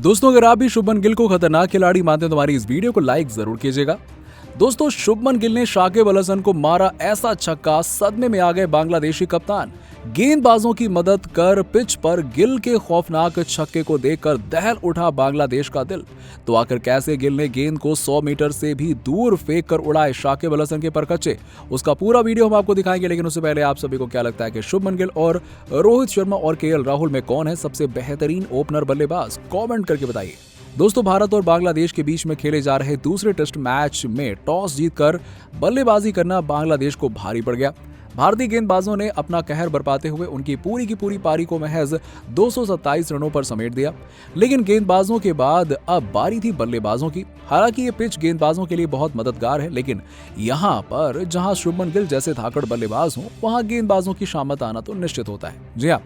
दोस्तों अगर आप भी शुभमन गिल को खतरनाक खिलाड़ी मानते हैं तो हमारी इस वीडियो को लाइक जरूर कीजिएगा। दोस्तों शुभमन गिल ने शाकिब अल हसन को मारा ऐसा छक्का, सदमे में आ गए बांग्लादेशी कप्तान। गेंदबाजों की मदद कर पिच पर गिल के खौफनाक छक्के को देखकर दहल उठा बांग्लादेश का दिल। तो आखिर कैसे गिल ने गेंद को 100 मीटर से भी दूर फेंक कर उड़ाए शाकिब अल हसन के परखच्चे, उसका पूरा वीडियो हम आपको दिखाएंगे। लेकिन उससे पहले आप सभी को क्या लगता है कि शुभमन गिल और रोहित शर्मा और केएल राहुल में कौन है सबसे बेहतरीन ओपनर बल्लेबाज? कमेंट करके बताइए। दोस्तों भारत और बांग्लादेश के बीच में खेले जा रहे दूसरे टेस्ट मैच में टॉस जीतकर बल्लेबाजी करना बांग्लादेश को भारी पड़ गया। भारतीय गेंदबाजों ने अपना कहर बरपाते हुए उनकी पूरी की पूरी पारी को महज 227 रनों पर समेट दिया। लेकिन गेंदबाजों के बाद अब बारी थी बल्लेबाजों की। हालांकि ये पिच गेंदबाजों के लिए बहुत मददगार है, लेकिन यहाँ पर जहां शुभमन गिल जैसे धाकड़ बल्लेबाज हों वहां गेंदबाजों की शामत आना तो निश्चित होता है। जी हाँ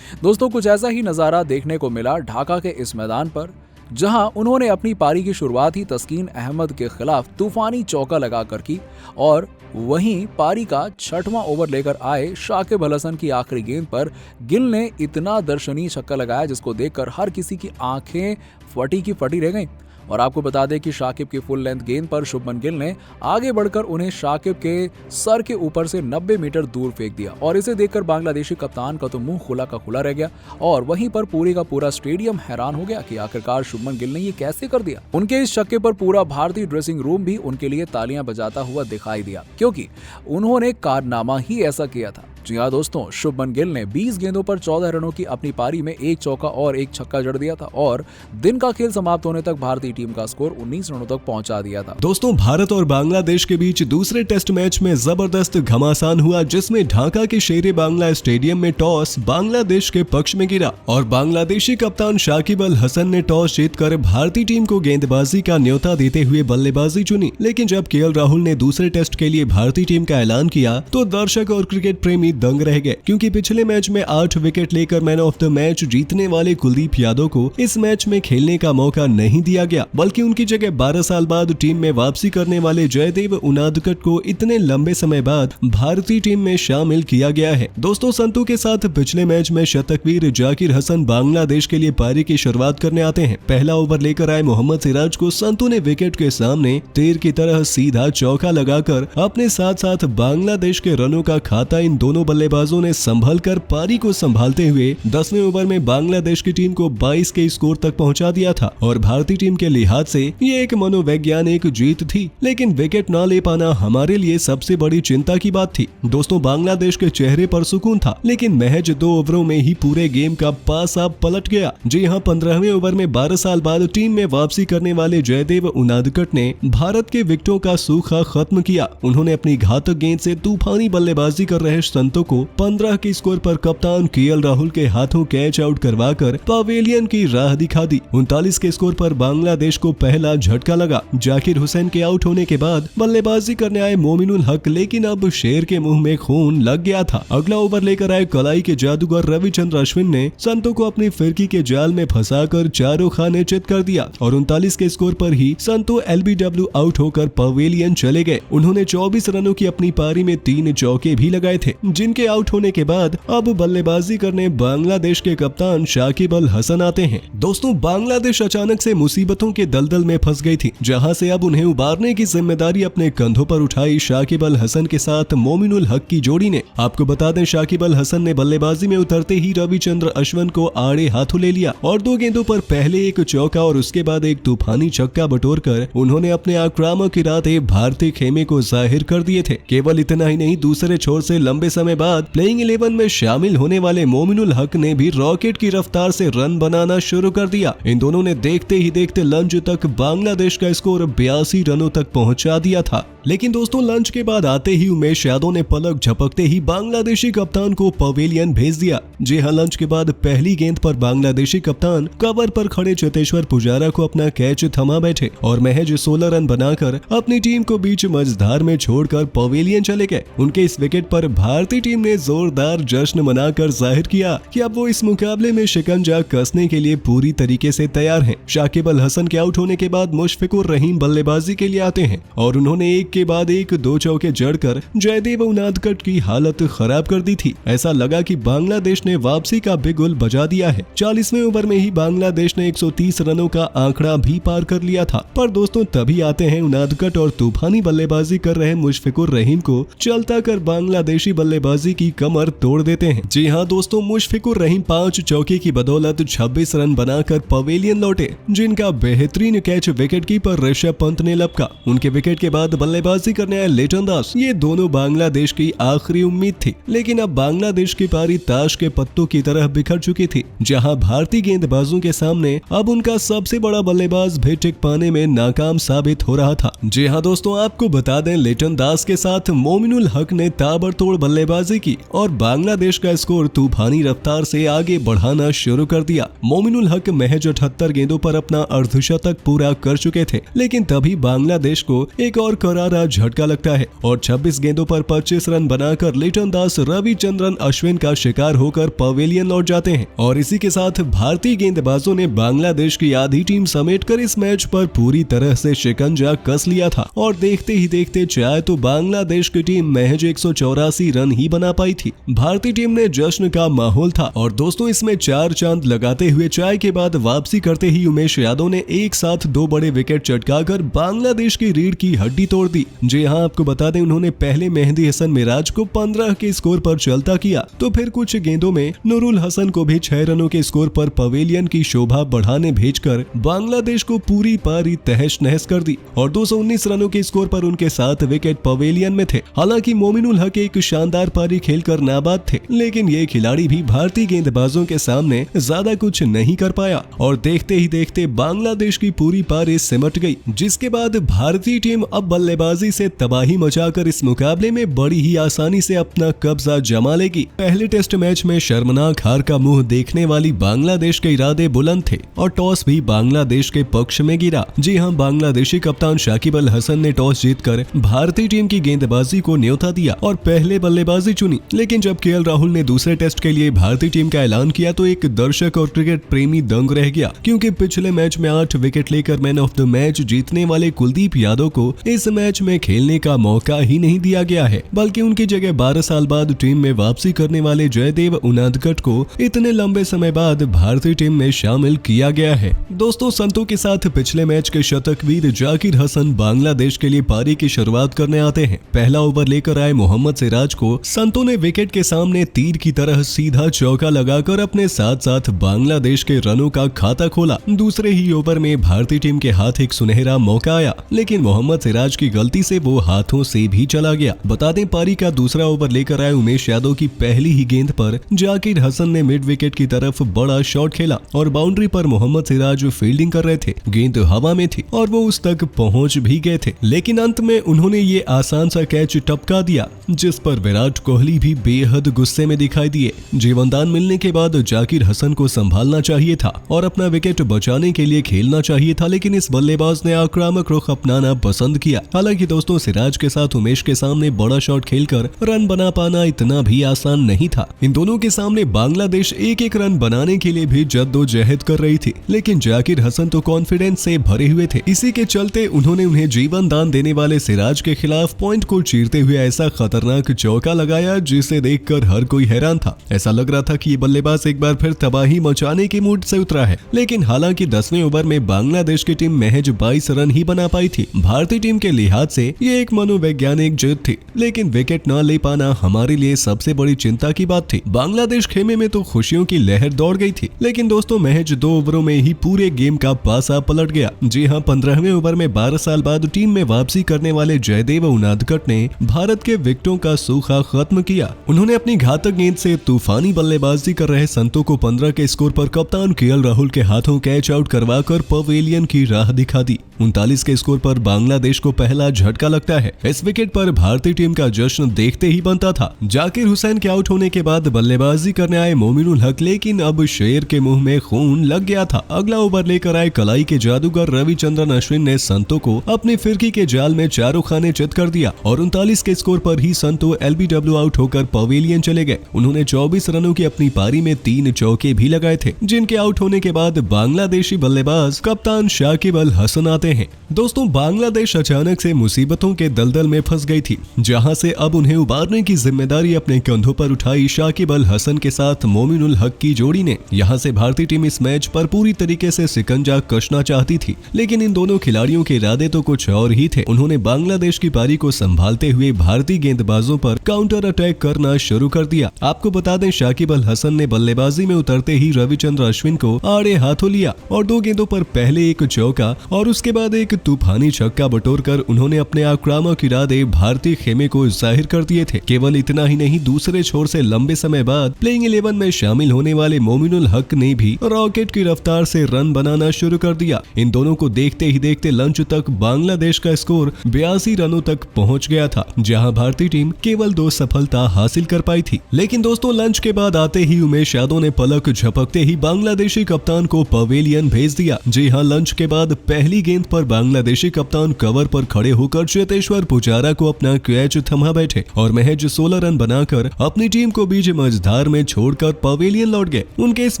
दोस्तों, कुछ ऐसा ही नजारा देखने को मिला ढाका के इस मैदान पर, जहां उन्होंने अपनी पारी की शुरुआत ही तस्कीन अहमद के खिलाफ तूफानी चौका लगाकर की और वहीं पारी का 6वां ओवर लेकर आए शाकिब अल हसन की आखिरी गेंद पर गिल ने इतना दर्शनीय छक्का लगाया जिसको देखकर हर किसी की आंखें फटी की फटी रह गईं। और आपको बता दें कि शाकिब की फुल लेंथ गेंद पर शुभमन गिल ने आगे बढ़कर उन्हें शाकिब के सर के ऊपर से 90 मीटर दूर फेंक दिया। और इसे देखकर बांग्लादेशी कप्तान का तो मुंह खुला का खुला रह गया और वहीं पर पूरे का पूरा स्टेडियम हैरान हो गया कि आखिरकार शुभमन गिल ने ये कैसे कर दिया। उनके इस छक्के पर पूरा भारतीय ड्रेसिंग रूम भी उनके लिए तालियां बजाता हुआ दिखाई दिया, क्योंकि उन्होंने कारनामा ही ऐसा किया था। जी हाँ दोस्तों, शुभमन गिल ने 20 गेंदों पर 14 रनों की अपनी पारी में एक चौका और एक छक्का जड़ दिया था और दिन का खेल समाप्त होने तक भारतीय टीम का स्कोर 19 रनों तक पहुंचा दिया था। दोस्तों भारत और बांग्लादेश के बीच दूसरे टेस्ट मैच में जबरदस्त घमासान हुआ, जिसमें ढाका के शेरे बांग्ला स्टेडियम में टॉस बांग्लादेश के पक्ष में गिरा और बांग्लादेशी कप्तान शाकिब अल हसन ने टॉस जीतकर भारतीय टीम को गेंदबाजी का न्योता देते हुए बल्लेबाजी चुनी। लेकिन जब केएल राहुल ने दूसरे टेस्ट के लिए भारतीय टीम का ऐलान किया तो दर्शक और क्रिकेट प्रेमी दंग रह गए, क्योंकि पिछले मैच में 8 विकेट लेकर मैन ऑफ द मैच जीतने वाले कुलदीप यादव को इस मैच में खेलने का मौका नहीं दिया गया, बल्कि उनकी जगह 12 साल बाद टीम में वापसी करने वाले जयदेव उनादकट को इतने लंबे समय बाद भारतीय टीम में शामिल किया गया है। दोस्तों संतू के साथ पिछले मैच में शतकवीर जाकिर हसन बांग्लादेश के लिए पारी की शुरुआत करने आते हैं। पहला ओवर लेकर आए मोहम्मद सिराज को संतू ने विकेट के सामने तीर की तरह सीधा चौका लगाकर अपने साथ साथ बांग्लादेश के रनों का खाता इन दोनों बल्लेबाजों ने संभल कर पारी को संभालते हुए 10वें ओवर में बांग्लादेश की टीम को 22 के स्कोर तक पहुंचा दिया था। और भारतीय टीम के लिहाज से ये एक मनोवैज्ञानिक जीत थी, लेकिन विकेट न ले पाना हमारे लिए सबसे बड़ी चिंता की बात थी। दोस्तों बांग्लादेश के चेहरे पर सुकून था, लेकिन महज 2 ओवरों में ही पूरे गेम का पासा पलट गया। जी हां, 15वें ओवर में 12 साल बाद टीम में वापसी करने वाले जयदेव उनादकट ने भारत के विकेटों का सूखा खत्म किया। उन्होंने अपनी घातक गेंद से तूफानी बल्लेबाजी कर रहे संतों को 15 के स्कोर पर कप्तान केएल राहुल के हाथों कैच आउट करवाकर पवेलियन की राह दिखा दी। 39 के स्कोर पर बांग्लादेश को पहला झटका लगा। जाकिर हुसैन के आउट होने के बाद बल्लेबाजी करने आए मोमिनुल हक, लेकिन अब शेर के मुंह में खून लग गया था। अगला ओवर लेकर आए कलाई के जादूगर रविचंद्र अश्विन ने संतों को अपनी फिरकी के जाल में फंसाकर चारों खाने चित कर दिया और 39 के स्कोर पर ही संतों एलबीडब्ल्यू आउट होकर पवेलियन चले गए। उन्होंने 24 रनों की अपनी पारी में 3 चौके भी लगाए थे, जिनके आउट होने के बाद अब बल्लेबाजी करने बांग्लादेश के कप्तान शाकिब अल हसन आते हैं। दोस्तों बांग्लादेश अचानक से मुसीबतों के दलदल में फंस गई थी, जहां से अब उन्हें उबारने की जिम्मेदारी अपने कंधों पर उठाई शाकिब अल हसन के साथ मोमिनुल हक की जोड़ी ने। आपको बता दें शाकिब अल हसन ने बल्लेबाजी में उतरते ही रविचंद्र अश्विन को आड़े हाथों ले लिया और 2 गेंदों पर पहले एक चौका और उसके बाद एक तूफानी छक्का बटोरकर उन्होंने अपने आक्रामक इरादे भारतीय खेमे को जाहिर कर दिए थे। केवल इतना ही नहीं, दूसरे छोर से लंबे समय बाद प्लेइंग 11 में शामिल होने वाले मोमिनुल हक ने भी रॉकेट की रफ्तार से रन बनाना शुरू कर दिया। इन दोनों ने देखते ही देखते लंच तक बांग्लादेश का स्कोर 82 रनों तक पहुंचा दिया था। लेकिन दोस्तों लंच के बाद आते ही उमेश यादव ने पलक झपकते ही बांग्लादेशी कप्तान को पवेलियन भेज दिया। जी हां, लंच के बाद पहली गेंद पर बांग्लादेशी कप्तान कवर पर खड़े चेतेश्वर पुजारा को अपना कैच थमा बैठे और महज 16 रन बनाकर अपनी टीम को बीच मझधार में छोड़कर पवेलियन चले गए। उनके इस विकेट पर भारतीय टीम ने जोरदार जश्न मनाकर जाहिर किया कि अब वो इस मुकाबले में शिकंजा कसने के लिए पूरी तरीके से तैयार हैं। शाकिब अल हसन के आउट होने के बाद मुशफिकुर रहीम बल्लेबाजी के लिए आते हैं और उन्होंने एक के बाद एक 2 चौके जड़कर जयदेव उनादकट की हालत खराब कर दी थी। ऐसा लगा कि बांग्लादेश ने वापसी का बिगुल बजा दिया है। 40वें ओवर में ही बांग्लादेश ने 130 रनों का आंकड़ा भी पार कर लिया था। पर दोस्तों तभी आते हैं उनादकट और तूफानी बल्लेबाजी कर रहे मुशफिकुर रहीम को चलता कर बांग्लादेशी बल्लेबाजी की कमर तोड़ देते हैं। जी हाँ दोस्तों, मुशफिकुर रहीम 5 चौके की बदौलत 26 रन बनाकर पवेलियन लौटे, जिनका बेहतरीन कैच विकेटकीपर ऋषभ पंत ने लपका। उनके विकेट के बाद बल्लेबाजी करने आए लिटन दास। ये दोनों बांग्लादेश की आखिरी उम्मीद थी, लेकिन अब बांग्लादेश की पारी ताश के पत्तों की तरह बिखर चुकी थी, जहां भारतीय गेंदबाजों के सामने अब उनका सबसे बड़ा बल्लेबाज भी टिक पाने में नाकाम साबित हो रहा था। जी हाँ दोस्तों, आपको बता दें लिटन दास के साथ मोमिनुल हक ने ताबड़तोड़ बल्लेबाजी की और बांग्लादेश का स्कोर तूफानी रफ्तार से आगे बढ़ाना शुरू कर दिया। मोमिनुल हक महज 78 गेंदों पर अपना अर्धशतक पूरा कर चुके थे, लेकिन तभी बांग्लादेश को एक और करारा झटका लगता है और 26 गेंदों पर 25 रन बनाकर लिटन दास रविचंद्रन अश्विन का शिकार होकर पवेलियन लौट जाते हैं। और इसी के साथ भारतीय गेंदबाजों ने बांग्लादेश की आधी टीम समेटकर इस मैच पर पूरी तरह से शिकंजा कस लिया था और देखते ही देखते चाहे तो बांग्लादेश की टीम महज 184 रन ही बना पाई थी। भारतीय टीम ने जश्न का माहौल था और दोस्तों इसमें 4 चांद लगाते हुए चाय के बाद वापसी करते ही उमेश यादव ने एक साथ 2 बड़े विकेट चटकाकर बांग्लादेश की रीढ़ की हड्डी तोड़ दी। जी हाँ, आपको बता दें उन्होंने पहले मेहदी हसन मिराज को 15 के स्कोर पर चलता किया, तो फिर कुछ गेंदों में नूरुल हसन को भी 6 रनों के स्कोर पर पवेलियन की शोभा बढ़ाने भेजकर बांग्लादेश को पूरी पारी तहस नहस कर दी और 219 रनों के स्कोर पर उनके 7 विकेट पवेलियन में थे। हालांकि मोमिनुल हक एक शानदार पारी खेलकर नाबाद थे, लेकिन ये खिलाड़ी भी भारतीय गेंदबाजों के सामने ज्यादा कुछ नहीं कर पाया और देखते ही देखते बांग्लादेश की पूरी पारी सिमट गई, जिसके बाद भारतीय टीम अब बल्लेबाजी से तबाही मचाकर इस मुकाबले में बड़ी ही आसानी से अपना कब्जा जमा लेगी। पहले टेस्ट मैच में शर्मनाक हार का मुंह देखने वाली बांग्लादेश के इरादे बुलंद थे और टॉस भी बांग्लादेश के पक्ष में गिरा। जी हां, बांग्लादेशी कप्तान शाकिब अल हसन ने टॉस जीतकर भारतीय टीम की गेंदबाजी को न्योता दिया और पहले बल्लेबाजी चुनी, लेकिन जब केएल राहुल ने दूसरे टेस्ट के लिए भारतीय टीम का ऐलान किया तो एक दर्शक और क्रिकेट प्रेमी दंग रह गया, क्योंकि पिछले मैच में 8 विकेट लेकर मैन ऑफ द मैच जीतने वाले कुलदीप यादव को इस मैच में खेलने का मौका ही नहीं दिया गया है, बल्कि उनकी जगह 12 साल बाद टीम में वापसी करने वाले जयदेव उनादकट को इतने लंबे समय बाद भारतीय टीम में शामिल किया गया है। दोस्तों संतों के साथ पिछले मैच के शतकवीर जाकिर हसन बांग्लादेश के लिए पारी की शुरुआत करने आते हैं। पहला ओवर लेकर आए मोहम्मद सिराज को संतों ने विकेट के सामने तीर की तरह सीधा चौका लगाकर अपने साथ साथ बांग्लादेश के रनों का खाता खोला। दूसरे ही ओवर में भारतीय टीम के हाथ एक सुनहरा मौका आया, लेकिन मोहम्मद सिराज की गलती से वो हाथों से भी चला गया। बता दें पारी का दूसरा ओवर लेकर आए उमेश यादव की पहली ही गेंद पर जाकिर हसन ने मिड विकेट की तरफ बड़ा शॉट खेला और बाउंड्री पर मोहम्मद सिराज फील्डिंग कर रहे थे। गेंद हवा में थी और वो उस तक पहुंच भी गए थे, लेकिन अंत में उन्होंने ये आसान सा कैच टपका दिया, जिस पर विराट कोहली भी बेहद गुस्से में दिखाई दिए। जीवनदान मिलने के बाद जाकिर हसन को संभालना चाहिए था और अपना विकेट बचाने के लिए खेलना चाहिए था, लेकिन इस बल्लेबाज ने आक्रामक रुख अपनाना पसंद किया। हालांकि दोस्तों सिराज के साथ उमेश के सामने बड़ा शॉट खेलकर रन बना पाना इतना भी आसान नहीं था। इन दोनों के सामने बांग्लादेश एक एक रन बनाने के लिए भी जद्दोजहद कर रही थी, लेकिन जाकिर हसन तो कॉन्फिडेंस से भरे हुए थे। इसी के चलते उन्होंने उन्हें जीवन दान देने वाले सिराज के खिलाफ पॉइंट को चीरते हुए ऐसा खतरनाक चौका लगाया जिसे देखकर हर कोई हैरान था। ऐसा लग रहा था कि ये बल्लेबाज एक बार फिर तबाही मचाने के मूड से उतरा है, लेकिन हालांकि 10वें ओवर में बांग्लादेश की टीम महज 22 रन ही बना पाई थी। भारतीय टीम के लिहाज से ये एक मनोवैज्ञानिक जीत थी, लेकिन विकेट न ले पाना हमारे लिए सबसे बड़ी चिंता की बात थी। बांग्लादेश खेमे में तो खुशियों की लहर दौड़ गई थी, लेकिन दोस्तों महज 2 ओवरों में ही पूरे गेम का पासा पलट गया। जी हां, 15वें ओवर में 12 साल बाद टीम में वापसी करने वाले जयदेव उनादकट ने भारत के विकेटों का सूखा खत्म किया। उन्होंने अपनी घातक गेंद से तूफानी बल्लेबाजी कर रहे संतों को 15 के स्कोर पर कप्तान केएल राहुल के हाथों कैच आउट करवाकर पवेलियन की राह दिखा दी। 39 के स्कोर पर बांग्लादेश को पहला झटका लगता है। इस विकेट पर भारतीय टीम का जश्न देखते ही बनता था। जाकिर हुसैन के आउट होने के बाद बल्लेबाजी करने आए मोमिनुल हक, लेकिन अब शेर के मुंह में खून लग गया था। अगला ओवर लेकर आए कलाई के जादूगर रविचंद्रन अश्विन ने संतों को अपनी फिरकी के जाल में चारों खाने चित कर दिया और 39 के स्कोर पर ही संतों LBW डब्ल्यू आउट होकर पवेलियन चले गए। उन्होंने 24 रनों की अपनी पारी में 3 चौके भी लगाए थे, जिनके आउट होने के बाद बांग्लादेशी बल्लेबाज कप्तान शाकिब अल हसन आते हैं। दोस्तों, बांग्लादेश अचानक से मुसीबतों के दलदल में फंस गई थी, जहां से अब उन्हें उबारने की जिम्मेदारी अपने कंधों पर उठाई शाकिब अल हसन के साथ मोमिनुल हक की जोड़ी ने। यहां से भारतीय टीम इस मैच पर पूरी तरीके से शिकंजा कसना चाहती थी, लेकिन इन दोनों खिलाड़ियों के इरादे तो कुछ और ही थे। उन्होंने बांग्लादेश की पारी को संभालते हुए भारतीय गेंदबाजों पर काउंटर अटैक करना शुरू कर दिया। आपको बता दें, शाकिब अल हसन ने बल्लेबाजी में उतरते ही रविचंद्र अश्विन को आड़े हाथों लिया और 2 गेंदों पर पहले एक चौका और उसके बाद एक तूफानी छक्का बटोरकर उन्होंने अपने आक्रामक इरादे भारतीय खेमे को जाहिर कर दिए थे। केवल इतना ही नहीं, दूसरे छोर से लंबे समय बाद प्लेइंग 11 में शामिल होने वाले मोमिनुल हक ने भी रॉकेट की रफ्तार से रन बनाना शुरू कर दिया। इन दोनों को देखते ही देखते लंच तक बांग्लादेश का स्कोर 82 रनों तक पहुंच गया था, जहां भारतीय टीम केवल 2 सफलता हासिल कर पाई थी। लेकिन दोस्तों, लंच के बाद आते ही उमेश यादव ने पलक झपकते ही बांग्लादेशी कप्तान को पवेलियन भेज दिया। जी हां, लंच के बाद पहली गेंद पर बांग्लादेशी कप्तान कवर पर खड़े होकर चेतेश्वर पुजारा को अपना कैच थमा बैठे और महज 16 रन बनाकर अपनी टीम को बीच मझधार में छोड़कर पवेलियन लौट गए। उनके इस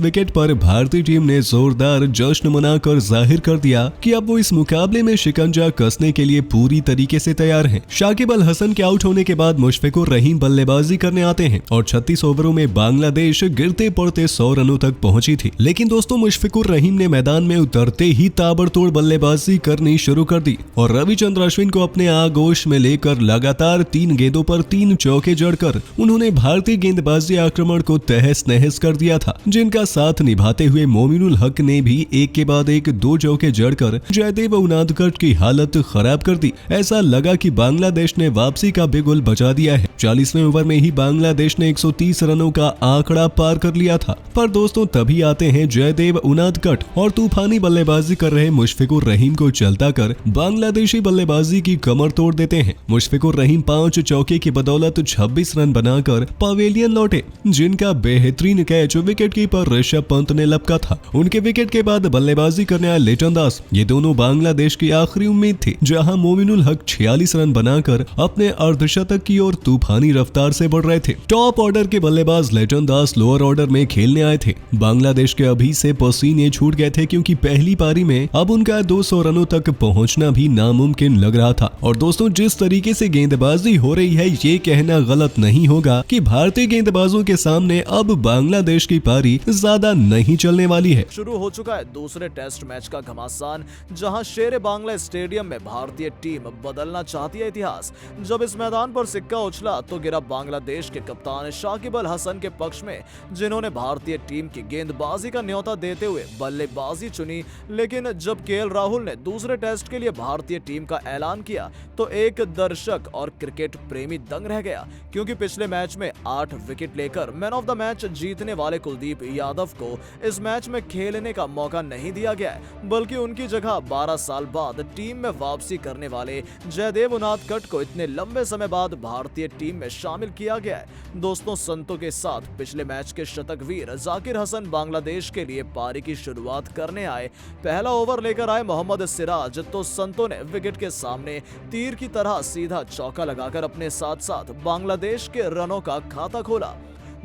विकेट पर भारतीय टीम ने जोरदार जश्न मनाकर जाहिर कर दिया कि अब वो इस मुकाबले में शिकंजा कसने के लिए पूरी तरीके से तैयार हैं। शाकिब अल हसन के आउट होने के बाद मुशफिकुर रहीम बल्लेबाजी करने आते हैं और 36 ओवरों में बांग्लादेश गिरते पड़ते 100 रनों तक पहुंची थी। लेकिन दोस्तों, मुशफिकुर रहीम ने मैदान में उतरते ही ताबड़तोड़ बल्लेबाजी करनी शुरू कर दी और रविचंद्र अश्विन को अपने आगोश में लेकर लगातार 3 गेंदों पर 3 चौके जड़कर उन्होंने भारतीय गेंदबाजी आक्रमण को तहस नहस कर दिया था, जिनका साथ निभाते हुए मोमिनुल हक ने भी एक के बाद एक 2 चौके जड़कर जयदेव उनादकट की हालत खराब कर दी। ऐसा लगा कि बांग्लादेश ने वापसी का बिगुल बजा दिया है। 40वें ओवर में ही बांग्लादेश ने 130 रनों का आंकड़ा पार कर लिया था। पर दोस्तों, तभी आते हैं जयदेव उनादकट और तूफानी बल्लेबाजी कर रहे मुशफिकुर रहीम को चलता कर बांग्लादेशी बल्लेबाजी की कमर तोड़ देते हैं। मुशफिकुर रहीम 5 चौके की बदौलत 26 रन बनाकर पवेलियन लौटे, जिनका बेहतरीन catch wicket keeper Rishabh Pant ने लपका था। उनके विकेट के बाद बल्लेबाजी करने आए लिटन दास, ये दोनों बांग्लादेश की आखिरी उम्मीद थी, जहां मोमिनुल हक 46 रन बनाकर अपने अर्धशतक की ओर तूफानी रफ्तार से बढ़ रहे थे। टॉप ऑर्डर के बल्लेबाज लिटन दास लोअर ऑर्डर में खेलने आए थे। बांग्लादेश के अभी से पसीने छूट गए थे, क्योंकि पहली पारी में अब उनका 200 रनों तक पहुंचना भी नामुमकिन लग रहा था। और दोस्तों, जिस तरीके से गेंदबाजी हो रही है, ये कहना गलत नहीं होगा कि भारतीय गेंदबाजों के सामने अब बांग्लादेश की पारी ज्यादा नहीं चलने वाली है। शुरू हो चुका है दूसरे टेस्ट मैच का घमासान, जहां शेर बांग्ला स्टेडियम में भारतीय टीम बदलना चाहती है इतिहास। जब इस मैदान पर सिक्का उछला तो गिरा बांग्लादेश के कप्तान शाकिब अल हसन के पक्ष में, जिन्होंने भारतीय टीम की गेंदबाजी का न्योता देते हुए बल्लेबाजी चुनी। लेकिन जब केएल राहुल ने दूसरे टेस्ट के लिए भारतीय टीम का ऐलान किया तो एक दर्शक और क्रिकेट प्रेमी दंग रह गया, क्योंकि पिछले मैच में 8 विकेट लेकर मैन ऑफ द मैच जीतने वाले कुलदीप यादव को इस मैच में खेलने का मौका नहीं दिया गया है, बल्कि उनकी जगह 12 साल बाद टीम में वापसी करने वाले जयदेव उनादकट को इतने लंबे समय बाद भारतीय टीम में शामिल किया गया है। दोस्तों, संतों के साथ पिछले मैच के शतकवीर जाकिर हसन बांग्लादेश के लिए पारी की शुरुआत करने आए। पहला ओवर लेकर आए मोहम्मद सिराज, तो संतों ने विकेट के सामने तीर की तरह सीधा चौका लगाकर अपने साथ साथ बांग्लादेश के रनों का खाता खोला।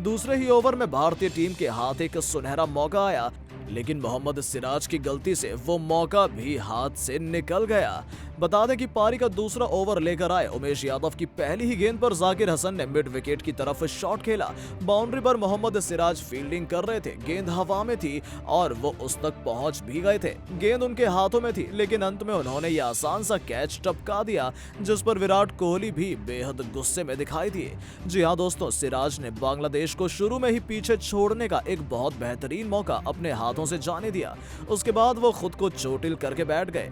दूसरे ही ओवर में भारतीय टीम के हाथ एक सुनहरा मौका आया, लेकिन मोहम्मद सिराज की गलती से वो मौका भी हाथ से निकल गया। बता दें कि पारी का दूसरा ओवर लेकर आए उमेश यादव की पहली ही गेंद पर जाकिर हसन ने मिड विकेट की तरफ शॉट खेला। बाउंड्री पर मोहम्मद सिराज फील्डिंग कर रहे थे, गेंद हवा में थी और वो उस तक पहुंच भी गए थे। गेंद उनके हाथों में थी, लेकिन अंत में उन्होंने ये आसान सा कैच टपका दिया, जिस पर विराट कोहली भी बेहद गुस्से में दिखाई दिए। जी हाँ दोस्तों, सिराज ने बांग्लादेश को शुरू में ही पीछे छोड़ने का एक बहुत बेहतरीन मौका अपने हाथों से जाने दिया। उसके बाद वो खुद को चोटिल करके बैठ गए।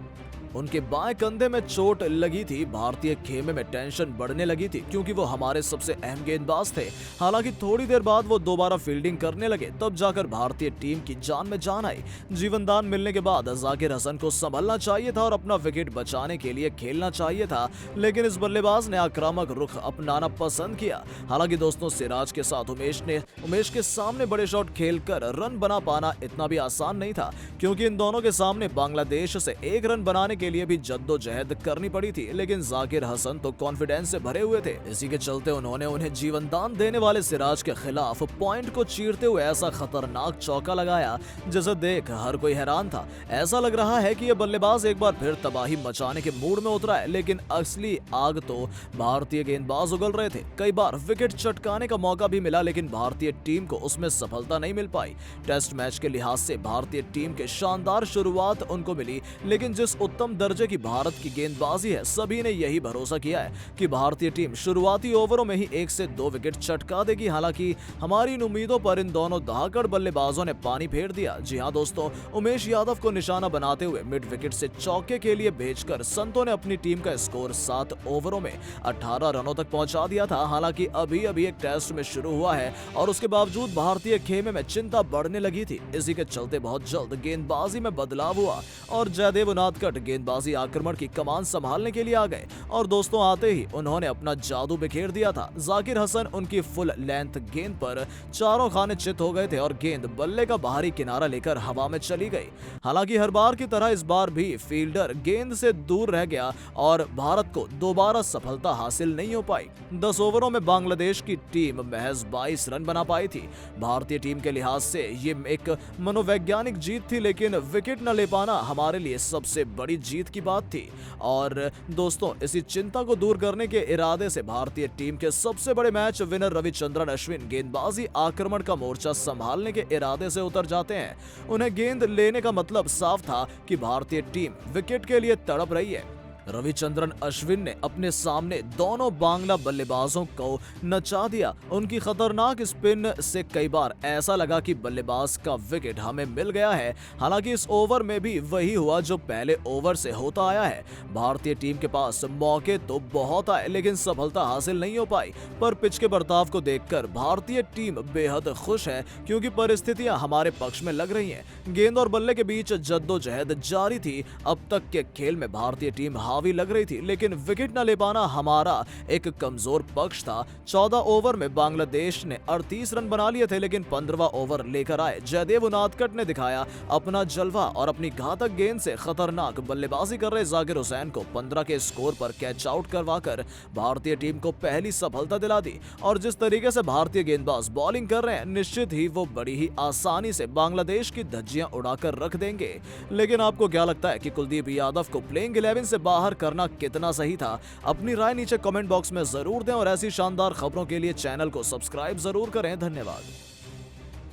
उनके बाएं कंधे में चोट लगी थी। भारतीय खेमे में टेंशन बढ़ने लगी थी, क्योंकि वो हमारे सबसे अहम गेंदबाज थे। हालांकि थोड़ी देर बाद वो दोबारा फील्डिंग करने लगे, तब जाकर भारतीय टीम की जान में जान आई। जीवनदान मिलने के बाद जाकिर हसन को संभलना चाहिए था और अपना विकेट बचाने के लिए खेलना चाहिए था, लेकिन इस बल्लेबाज ने आक्रामक रुख अपनाना पसंद किया। हालांकि दोस्तों, सिराज के साथ उमेश के सामने बड़े शॉट खेलकर रन बना पाना इतना भी आसान नहीं था, क्योंकि इन दोनों के सामने बांग्लादेश से 1 रन बनाने के के लिए भी जद्दोजहद करनी पड़ी थी, लेकिन जाकिर हसन तो कॉन्फिडेंस से भरे हुए थे। इसी के चलते उन्होंने उन्हें जीवन दान देने वाले सिराज के खिलाफ पॉइंट को चीरते हुए ऐसा खतरनाक चौका लगाया जिसे देख हर कोई हैरान था। ऐसा लग रहा है कि ये बल्लेबाज एक बार फिर तबाही मचाने के मूड में उतरा है, लेकिन असली आग तो भारतीय गेंदबाज उगल रहे थे। कई बार विकेट चटकाने का मौका भी मिला, लेकिन भारतीय टीम को उसमें सफलता नहीं मिल पाई। टेस्ट मैच के लिहाज से भारतीय टीम के शानदार शुरुआत उनको मिली, लेकिन जिस उत्तम दर्जे की भारत की गेंदबाजी है, सभी ने यही भरोसा किया है कि भारतीय टीम शुरुआती ओवरों में ही 1 से 2 विकेट चटका देगी। हालांकि हमारी इन उम्मीदों पर इन दोनों दहाकड़ बल्लेबाजों ने पानी फेर दिया। जी हां दोस्तों, उमेश यादव को निशाना बनाते हुए मिड विकेट से चौके के लिए भेजकर संतों ने अपनी टीम का स्कोर 7 ओवरों में 18 रनों तक पहुंचा दिया था। हालांकि अभी अभी एक टेस्ट में शुरू हुआ है और उसके बावजूद भारतीय खेमे में चिंता बढ़ने लगी थी। इसी के चलते बहुत जल्द गेंदबाजी में बदलाव हुआ और जयदेव उनादकट गेंदबाजी आक्रमण की कमान संभालने के लिए आ गए और दोस्तों आते ही उन्होंने अपना जादू बिखेर दिया था। जाकिर हसन उनकी फुल लेंथ गेंद पर चारों खाने चित हो गए थे और गेंद बल्ले का बाहरी किनारा लेकर हवा में चली गई। हालांकि हर बार की तरह इस बार भी फील्डर गेंद से दूर रह गया और भारत को दोबारा सफलता हासिल नहीं हो पाई। 10 ओवरों में बांग्लादेश की टीम महज 22 रन बना पाई थी। भारतीय टीम के लिहाज से ये एक मनोवैज्ञानिक जीत थी, लेकिन विकेट न ले पाना हमारे लिए सबसे बड़ी जीत की बात थी। और दोस्तों, इसी चिंता को दूर करने के इरादे से भारतीय टीम के सबसे बड़े मैच विनर रविचंद्रन अश्विन गेंदबाजी आक्रमण का मोर्चा संभालने के इरादे से उतर जाते हैं। उन्हें गेंद लेने का मतलब साफ था कि भारतीय टीम विकेट के लिए तड़प रही है। रविचंद्रन अश्विन ने अपने सामने दोनों बांग्ला बल्लेबाजों को नचा दिया। उनकी खतरनाक स्पिन से कई बार ऐसा लगा कि बल्लेबाज का विकेट हमें मिल गया है। हालांकि इस ओवर में भी वही हुआ जो पहले ओवर से होता आया है। भारतीय टीम के पास मौके तो बहुत आए, लेकिन सफलता हासिल नहीं हो पाई। पर पिच के बर्ताव को देखकर भारतीय टीम बेहद खुश है, क्योंकि परिस्थितियां हमारे पक्ष में लग रही हैं। गेंद और बल्ले के बीच जद्दोजहद जारी थी। अब तक के खेल में भारतीय टीम हावी लग रही थी, लेकिन विकेट न ले पाना हमारा एक कमजोर पक्ष था। 14 ओवर में बांग्लादेश ने 38 रन बना लिए थे, लेकिन 15वां ओवर लेकर आए जयदेव उनादकट ने दिखाया अपना जलवा और अपनी घातक गेंद से खतरनाक बल्लेबाजी कर रहे जाकिर हुसैन को 15 के स्कोर पर कैच आउट करवाकर भारतीय टीम को पहली सफलता दिला दी। और जिस तरीके से भारतीय गेंदबाज बॉलिंग कर रहे हैं, निश्चित ही वो बड़ी ही आसानी से बांग्लादेश की धज्जियां उड़ाकर रख देंगे। लेकिन आपको क्या लगता है कि कुलदीप यादव को प्लेइंग 11 से बाहर करना कितना सही था? अपनी राय नीचे कमेंट बॉक्स में जरूर दें और ऐसी शानदार खबरों के लिए चैनल को सब्सक्राइब जरूर करें। धन्यवाद।